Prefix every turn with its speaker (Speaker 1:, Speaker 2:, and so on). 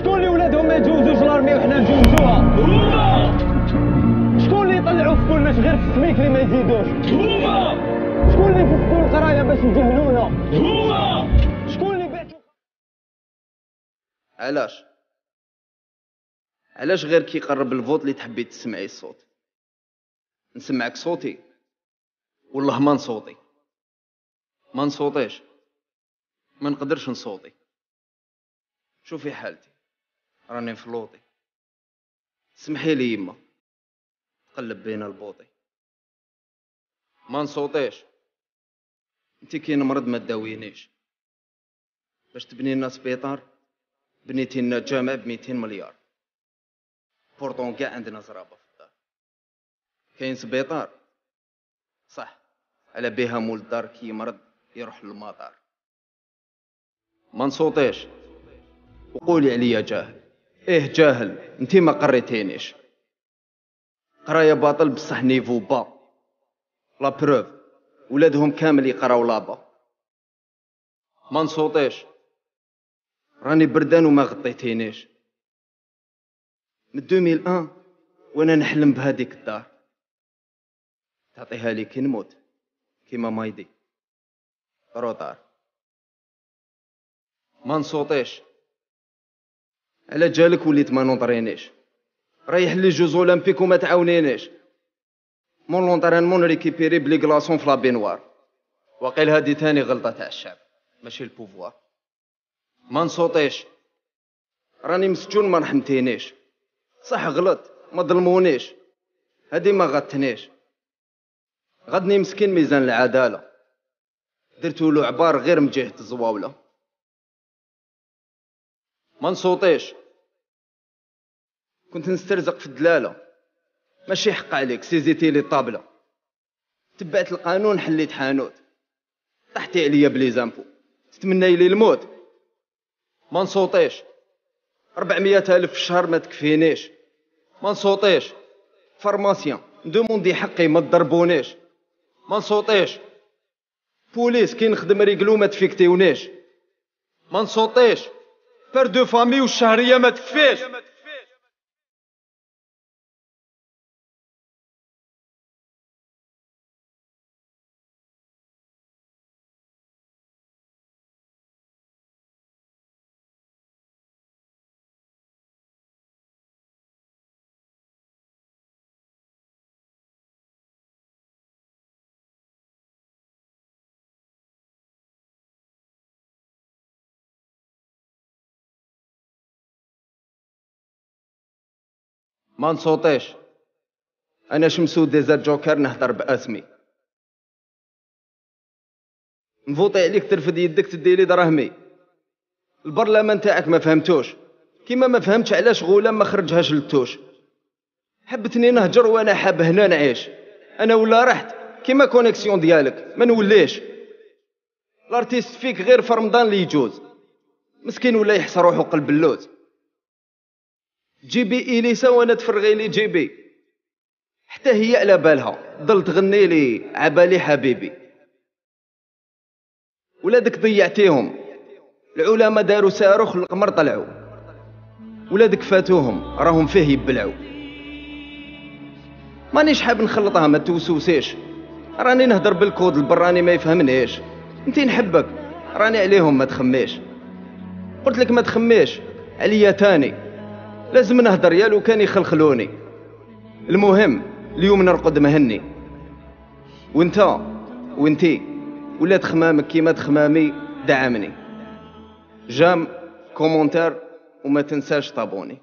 Speaker 1: شكون اللي ولادهم ما يتجوزوش لارمي وحنا نجوزوها؟
Speaker 2: هما
Speaker 1: شكون اللي يطلعوا في كلش غير في السميك اللي ما يزيدوش؟
Speaker 2: هما
Speaker 1: شكون اللي يفسدوا القرايه باش يجهلونا؟
Speaker 2: هما
Speaker 1: شكون اللي بعت
Speaker 3: علاش غير كيقرب الفوت اللي تحبي تسمعي الصوت؟ نسمعك صوتي والله ما نصوتي، ما نصوتيش، ما نقدرش نصوتي. شوفي حالتي راني في لوطي، سمحي لي يما تقلب بين البوطي. ما نصوتيش، انتي كاين مرض ما تداوينيش. باش تبني لنا سبيطار بنيتي لنا جامع ب200 مليار، بورطون كاع عندنا زرابه في الدار. كاين سبيطار صح، على بها مول الدار كي مرض يروح للمطار. ما نصوتيش وقولي عليا جاهل. ايه جاهل، انتي ما قريتينيش. قرايه باطل بصح نيفو با. لا بروف ولادهم كامل يقراو لابا. ما نصوتيش، راني بردان وما غطيتينيش. من 2001 وانا نحلم بهاديك الدار، تعطيها لي كي نموت كيما مايدي روطار. ما نصوتيش، على جالك وليت ما نوطرينيش. ريح لي جوز اولمبيك وما تعاونينيش. مون لونطرينمون ريكيبيري بلي كلاصون في لابينوار. واقيل هادي تاني غلطة تاع الشعب ماشي البوفوار. ما نصوتيش، راني مسجون ما رحمتينيش. صح غلط ما ظلمونيش، هادي ما غتنيش. غدني مسكين ميزان العدالة، درتو له عبار غير من جهة الزواولة. ما نصوتيش، كنت نسترزق في الدلالة ماشي حق عليك. سيزيتي لي الطابلة، تبعت القانون حليت حانوت. طحتي عليا بلي زامبو، تتمنى لي الموت. ما نصوتيش، 400,000 في الشهر ما تكفينيش. ما نصوتيش، فارماسيان ندوموندي حقي ما تضربونيش. ما نصوتيش، بوليس كي نخدم ريقلو ما تفيكتيونيش. ما نصوتيش، بار دو فامي والشهرية ما تكفيش. ما نصوتيش، انا شمسو ديزا جوكر نهضر باسمي. نفوطي عليك ترفد يدك تديلي دراهمي. البرلمان تاعك ما فهمتوش، كيما ما فهمتش علاش غولان ما خرجهاش للتوش. حبتني نهجر وانا حاب هنا نعيش. انا ولا رحت كيما كونيكسيون ديالك ما نوليش. الارتيست فيك غير في رمضان اللي يجوز، مسكين ولا يحس روحو قلب اللوز. جيبي إليسا وانا تفرغي لي جيبي، حتى هي على بالها ضل تغني لي عبالي حبيبي. ولادك ضيعتيهم، العلماء داروا صاروخ القمر طلعوا. ولادك فاتوهم راهم فيه يبلعوا. مانيش حاب نخلطها ما توسوسيش، راني نهدر بالكود البراني ما يفهمنيش. انتي نحبك راني عليهم ما تخميش. قلت لك ما تخميش عليا تاني، لازم نهدر يا لو كان يخلخلوني. المهم اليوم نرقد مهني، وانتي ولاد خمامك كيما تخمامي دعمني. جام كومونتير وما تنساش طابوني.